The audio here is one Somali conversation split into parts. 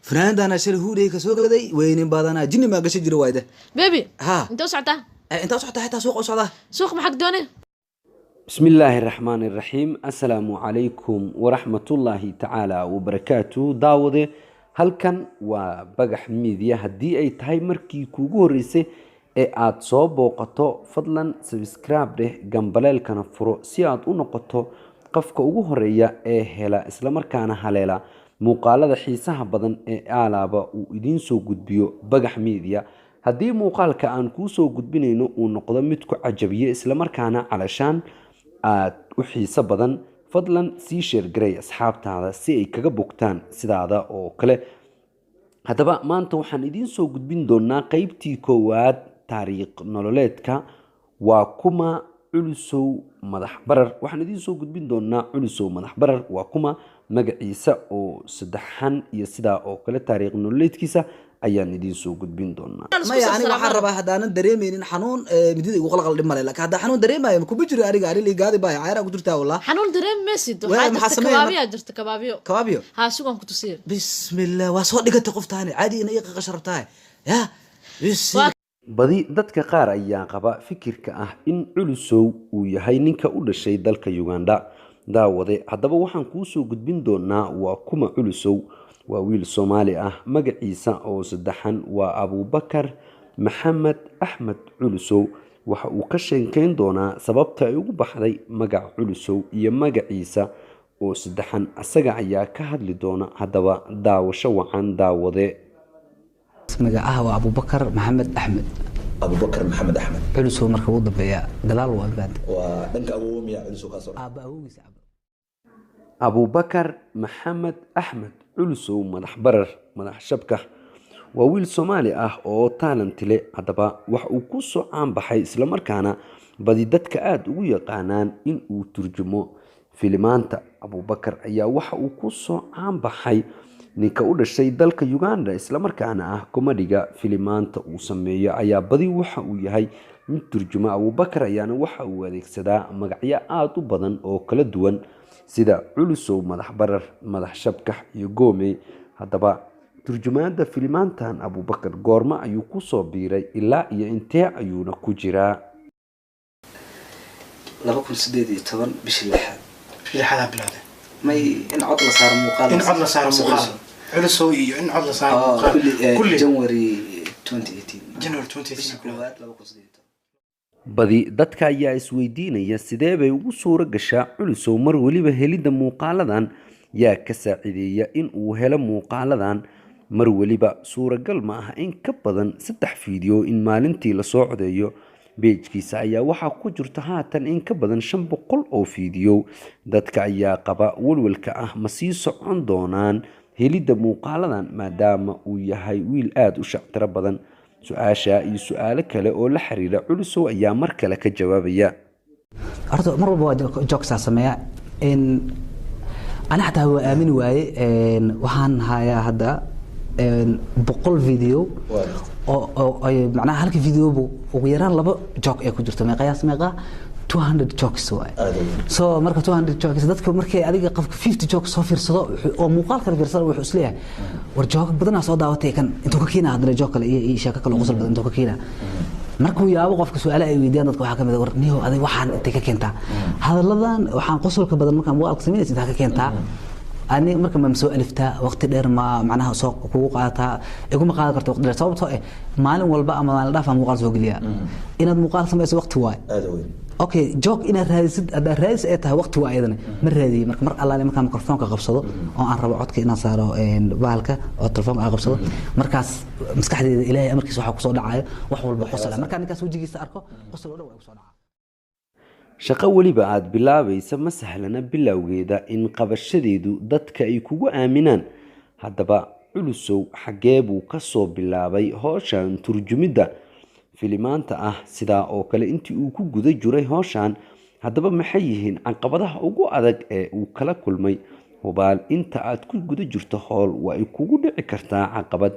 فنان أنا شل هو ليك سوق لدي وين بعدنا جني ما قش يجري وايده بيبي ها انت وسعته أنت وصحت حتى سوق وصعده سوق محق دوني. بسم الله الرحمن الرحيم السلام عليكم ورحمة الله تعالى وبركاته داودي halkan waa bagax media haddii ay tahay markii kuugu horeysay ee aad soo booqato fadlan subscribe dheh gambaleelkana furo si aad u noqoto qofka ugu horeeya ee hela isla markaana haleela muuqaalada xiisaha badan ee alaaba uu idiin soo gudbiyo bagax media haddii muuqaalka aan kuu soo gudbinayno uu noqdo mid ku cajabiye isla markaana calashaan aad u xiiso badan fadlan sii share garay asxaabtaada si ay kaga bogtaan sidaada oo kale haddaba maanta waxaan idiin soo gudbin doonaa qaybtii koowaad taariikh nololeedka waa kuma culusow madax barar waxaan idiin soo gudbin doonaa culusow madax barar waa kuma magaciisa oo saddexan iyo sidaa oo kale taariikh nololeedkiisa ayaan idiin soo gudbin doonaa ما يعني waxaan rabaa hadaan dareemaynin xanuun midida igu qalqal dhimale laakiin hadda xanuun dareemayo ma ku bijiro ariga ari liigaadi baa caayra ku jirtaa wallah xanuun dareem mesid maxaa waxaa sameeyay? kabaabiya jirta kabaabiyo kabaabiyo ha sugan ku tusiir bismillah waa soo dhigatay qoftaani caadi inay qashartaa ya badi dadka qaar ayaa qaba fikirka ah in culusow uu yahay ninka u dhashay dalka Uganda daawade haddaba waxaan kuu soo gudbin doonaa waa kuma culusow waa wiil Soomaali ah magaciisa oo saddexan waa Abubakar Maxamed Axmed Culusow waxa uu ka sheekeyn doonaa sababta ay ugu baxday magac culusow iyo magaciisa oo saddexan asaga ayaa ka hadli doona haddaba daawasho wacan daawade اسمه أبو بكر محمد أحمد أبو بكر محمد أحمد علسو مركب وضب يا دلال وأباد ودنك أبوهم يا علسو كاسو أبو بكر محمد أحمد علسو مدح برر مدح شبكة وويل سومالي oo talent leh hadaba wax uu ku soo aan baxay isla markaana badi dadka aad ugu yaqaanaan in uu turjumo filmaanta Abu Bakar ayaa waxa uu ku soo aan baxay ninka u dhashay dalka Uganda isla markaana ah komadiga filmaanta uu sameeyo ayaa badi waxa uu yahay mid turjuma Abu Bakar ayaana waxa uu adeegsadaa magacyo aad u badan oo kala duwan sida culusow madax barar madax shabkax iyo goome hadaba turjumaada filmaantan Abu Bakar goorma ayuu ku soo biiray ilaa iyo intee ayuuna ku jiraa 2018 bishii lixaad لحالها بلاده may in cod la saaro muuqaal إن عدنا صار مقال علسو إيو إن عدنا صار مقال كل كل جنوري 2018 جنوري 2018 badi dadka ayaa isweydiinaya sidee bay ugu suura gashaa culusow mar waliba helida muuqaaladan yaa ka saacideeya in uu helo muuqaaladan mar waliba suuragal ma aha in ka badan 3 fiideo in maalintii la soo codeeyo beejkiisa ayaa waxa ku jirta haatan in ka badan 500 oo fiideo dadka ayaa qaba walwalka ah ma sii socon doonaan helida muuqaaladan maadaama uu yahay wiil aad u shaqtira badan su'aasha iyo su'aalo kale oo la xiriira culusow ayaa mar kale ka jawaabaya أرتو مرة بوا جوكس سميع إن أنا حتى هو آمن واي إن وحن هاي هذا إن بقول فيديو أو معناه هلك فيديو ويران لبا جوك إيه كجرت ما قياس ميقا 200 جوكس واي so marka 200 jokes dadka markay adiga qofka 50 jokes soo fiirsado oo muuqaal kale fiirsado wuxuu isleeyahay war joog badan soo daawatay kan intuu ka keenaa hadana joog kale iyo sheeko kale qosol badan intuu ka keenaa markuu yaabo qofka su'aalaha ay weydiiyaan dadka waxa kamid ah war niyo adiga waxaan intee ka keentaa hadaladan waxaan qosolka badan markaan muuqaalka sameeyay inta ka keentaa ani marka ma soo aliftaa waqti dheer ma macnaha soo kugu qaataa iguma qaadan karto waqti dheer sababtoo ah maalin walba ama maalin dhaaf muuqaal soo geliya inaad muuqaal sameeyso waqti waay اوكي جوك انا رادسد ادا رادس اي تahay waqti waa ayadana ma raadiyo marka mar allaale marka mikrofoonka qabsado oo aan rabo codka inaan saaro baalka oo telefoonka aan qabsado markaas maskaxdeeda ilaahay amarkiisa waxa ku soo dhacayo wax walba qosol marka ninkaas wajigiisa arko qosol oo dhow ay ku soo dhacaa shaqo waliba aad bilaabaysa ma sahlana bilowgeeda in qabashadeedu dadka ay kugu aaminaan haddaba culusow xagee buu ka soo bilaabay hawshan turjumida filmaanta ah sida oo kale intii uu ku guda jiray hawshan haddaba maxay yihiin caqabadaha ugu adag ee uu kala kulmay hubaal inta aad ku guda jirto hawl waa ay kugu dhici kartaa caqabad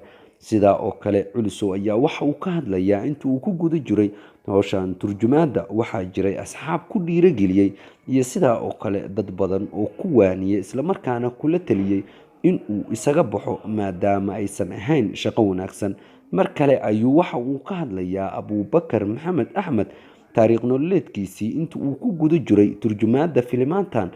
sida oo kale culusow ayaa waxa uu ka hadlayaa intii uu ku guda jiray hawshan turjumaada waxa jiray asxaab ku dhiirigeliyay iyo sida oo kale dad badan oo ku waaniyay isla markaana kula taliyay in uu isaga baxo maadaama aysan ahayn shaqo wanaagsan. mar kale ayuu waxa uu ka hadlayaa Abuubakar Maxamed Axmed taariikh nololeedkiisii inta uu ku guda jiray turjumaadda filimaantan,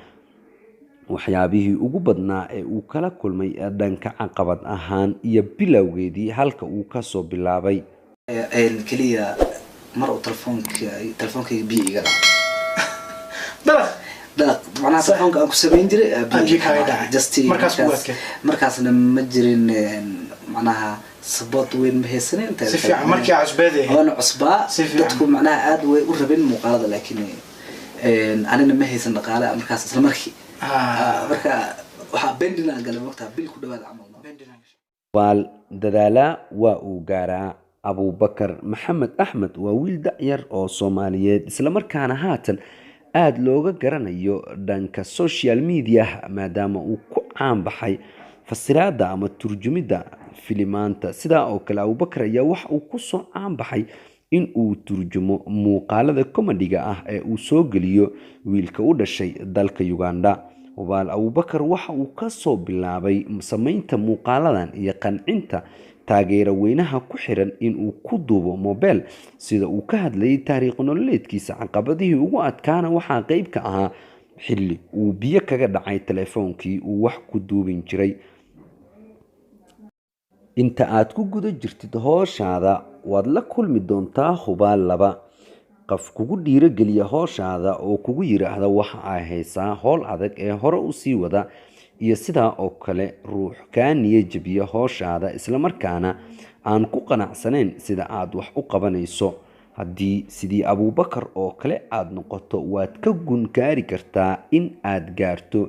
waxyaabihii ugu badnaa ee uu kala kulmay dhanka caqabad ahaan iyo bilowgeedii halka uu ka soo bilaabay. kaliya mar uu telefonkayga biyo iga dalaq macnaha telefonka aan ku samayn jiray markaasna ma jirin macnaha sabot weyn ma haysanin si fiican markii cusbaaday oona cusbaa dadku macnaha aad way u rabeen muuqaalada laakiin anina ma haysan dhaqaale markaas isla markii marka waxa bendina galay waqtiga bil ku dhawaad camal wal dadaala waa uu gaaraa. Abuubakar Maxamed Axmed waa wiil da'yar oo Soomaaliyeed isla markaana haatan aad looga garanayo dhanka social media maadaama uu ku caan baxay fasiraada ama turjumida filimaanta. sidaa oo kale Abuubakar ayaa waxa uu ku soo caan baxay in uu turjumo muuqaalada comedy-ga ah ee uu soo geliyo wiilka u dhashay dalka Uganda. Waal Abuubakar waxa uu ka soo bilaabay samaynta muuqaaladan iyo qancinta taageero weynaha ku xiran in uu ku duubo mobile. sida uu ka hadlayay taariikh nololeedkiisa caqabadihii ugu adkaana waxaa qayb ka ahaa xilli uu biyo kaga dhacay telefoonkii uu wax ku duubin jiray. inta aad ku guda jirtid howshaada waad la kulmi doontaa hubaal laba qof kugu dhiirageliya howshaada oo kugu yiraahda waxa ay haysaa howl adag ee hore u sii wada, iyo sidaa oo kale ruux kaa niyad jabiya howshaada isla markaana aan ku qanacsanayn sida aad wax u qabanayso. haddii sidii Abuubakar oo kale aad noqoto waad ka gun gaari kartaa in aad gaarto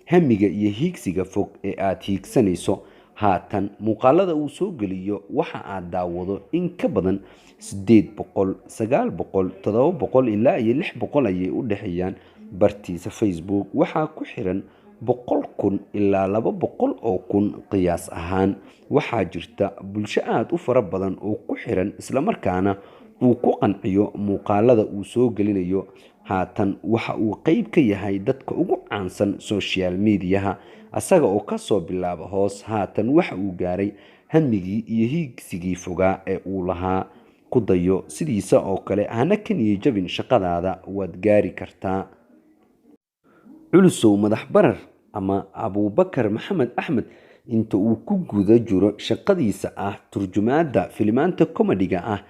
hamiga iyo hiigsiga fog ee aad hiigsanayso. haatan muuqaalada uu soo geliyo waxa aad daawado in ka badan 800 900 700 ilaa 600 ayay u dhaxayaan. bartiisa Facebook waxaa ku xiran 100,000 ilaa 200,000 qiyaas ahaan. waxaa jirta bulsho aad u fara badan oo ku xiran isla markaana uu ku qanciyo muuqaalada uu soo gelinayo. haatan waxa uu qayb ka yahay dadka ugu caansan social media asaga oo ka soo bilaabo hoos. haatan waxa uu gaaray hamigii iyo hiigsigii fogaa ee uu lahaa. ku dayo sidiisa oo kale hana ka niyad jabin shaqadaada waad gaari kartaa. culusow madax barar ama Abuubakar Maxamed Axmed inta uu ku guda jiro shaqadiisa ah turjumaadda filimaanta comedy-ga ah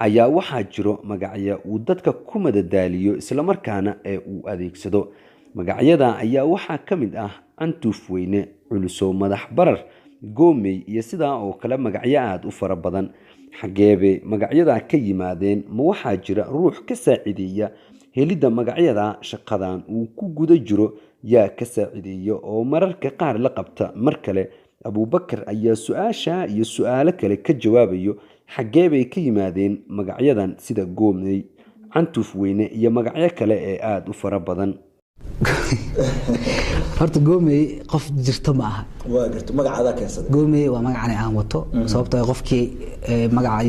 ayaa waxaa jiro magacyo uu dadka ku madadaaliyo isla markaana ee uu adeegsado. magacyada ayaa waxaa ka mid ah Antuuf Weyne, Culusow madax barar, Goomey iyo sidaa oo kale magacyo aad u fara badan. xageebe magacyada ka yimaadeen ma waxaa jira ruux ka saacideeya helidda magacyada shaqadan uu ku guda jiro yaa ka saacideeya oo mararka qaar la qabta. mar kale Abuubakar ayaa su'aasha iyo su'aalo kale ka jawaabayo xageebay ka yimaadeen magacyadan sida Goomey, Antuuf Weyne iyo magacyo kale ee aad u fara badan. horta Goomey qof jirto ma aha. waa garto magacaada keensaday. Goomey waa magacani aan wato sababtoo qofkii magaca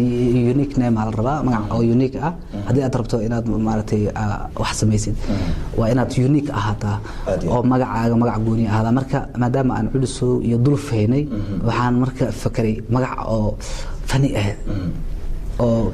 unique name la rabaa, magac oo unique ah. hadii aad rabto inaad maaragtay wax samaysid waa inaad unique ahaataa oo magacaaga magac gooni ahada. marka maadaama aan Culusow iyo Duluf haynay waxaan marka fakaray magac oo fani ah oo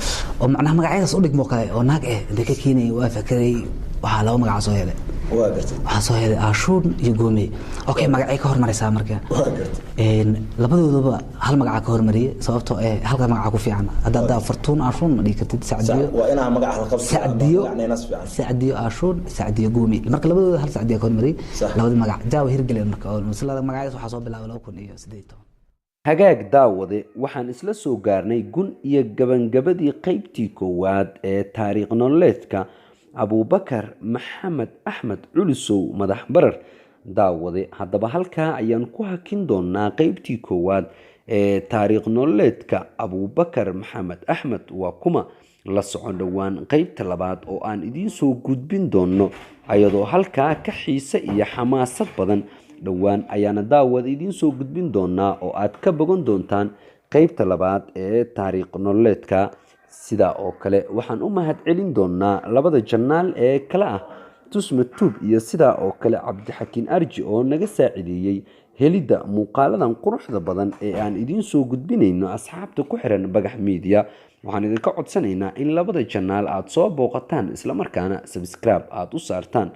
macnaha magacyadaas u dhigmo kale oo naag ah inta ka keenay waa fakaray waxa laba magac soo helay. waa gartay waxa soo helay Ashuun iyo Goomey. okay magacay ka hormaraysaa marka waa gartay labadoodaba hal magac ka hormariyay sababtoo halka magac ku fiican. hadda Fartuun Ashuun ma dhigi kartid Sacdiyo waa inaa magac la qabto Sacdiyo Ashuun Sacdiyo Goomey. marka labadooda hal Sacdiyo ka hormariyay labada magac jaaw hirgelin marka oo mislada magacyadaas waxa soo bilaabay 2018. hagaag daawade waxaan isla soo gaarnay gun iyo gabangabadii qaybtii koowaad ee taariikh nololeedka Abuubakar Maxamed Axmed Culusow madax barar. daawade haddaba halkaa ayaan ku hakin doonaa qaybtii koowaad ee taariikh nololeedka Abuubakar Maxamed Axmed waa kuma. la socon dhowaan qaybta labaad oo aan idiin soo gudbin doono ayadoo halkaa ka xiise iyo xamaasad badan. dhowaan ayaana daawad idiin soo gudbin doonaa oo aad ka bogan doontaan qaybta labaad ee taariikh nololeedka. sidaa oo kale waxaan u mahad celin doonaa labada janaal ee kala ah Tusma Tube iyo sidaa oo kale Cabdixakiin Arji oo naga saacideeyay helidda muuqaaladan quruxda badan ee aan idiin soo gudbinayno asxaabta ku xiran Bagax Media. waxaan idinka codsanaynaa in labada janaal aad soo booqataan islamarkaana subscribe aad u saartaan.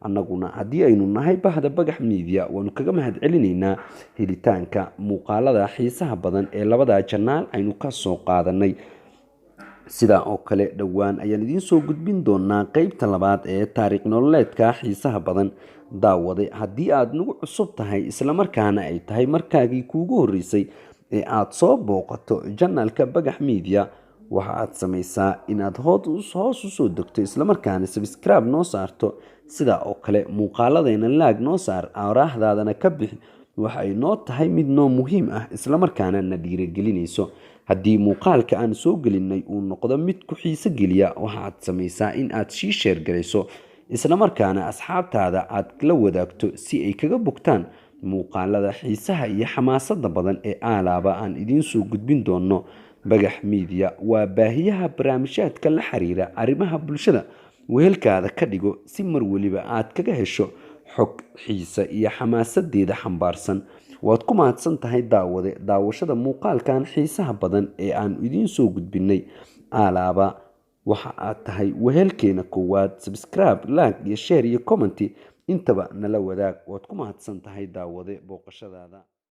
annaguna haddii aynu nahay bahda Bagax Media waanu kaga mahadcelinaynaa helitaanka muuqaalada xiisaha badan ee labada janaal aynu ka soo qaadanay. sidaa oo kale dhowaan ayaan idiin soo gudbin doonaa qaybta labaad ee taariikh nololeedka xiisaha badan. daawade haddii aad nagu cusub tahay islamarkaana ay tahay markaagii kuugu horreysay ee aad soo booqato janaalka Bagax Media, waxa aad samaysaa inaad hoos u soo degto islamarkaana subscribe noo saarto. sidaa oo kale muuqaaladeena laag noo saar, aaraahdaadana ka bixi. waxa ay noo tahay mid noo muhiim ah islamarkaana na dhiirigelinayso. haddii muuqaalka aan soo gelinay uu noqdo mid ku xiiso geliya, waxa aad samaysaa in aad sii sheer garayso islamarkaana asxaabtaada aad la wadaagto si ay kaga bogtaan muuqaalada xiisaha iyo xamaasadda badan ee aalaaba aan idiin soo gudbin doono. Bagax Media waa baahiyaha barnaamijyaadka la xiriira arrimaha bulshada. wehelkaada ka dhigo si mar waliba aad kaga hesho xog xiisa iyo xamaasadeeda xambaarsan. waad ku mahadsan tahay daawade daawashada muuqaalkan xiisaha badan ee aan idiin soo gudbinay. aalaaba waxa aad tahay wehelkeena koowaad. subscribe, like iyo share iyo comment intaba nala wadaag. waad ku mahadsan tahay daawade booqashadaada.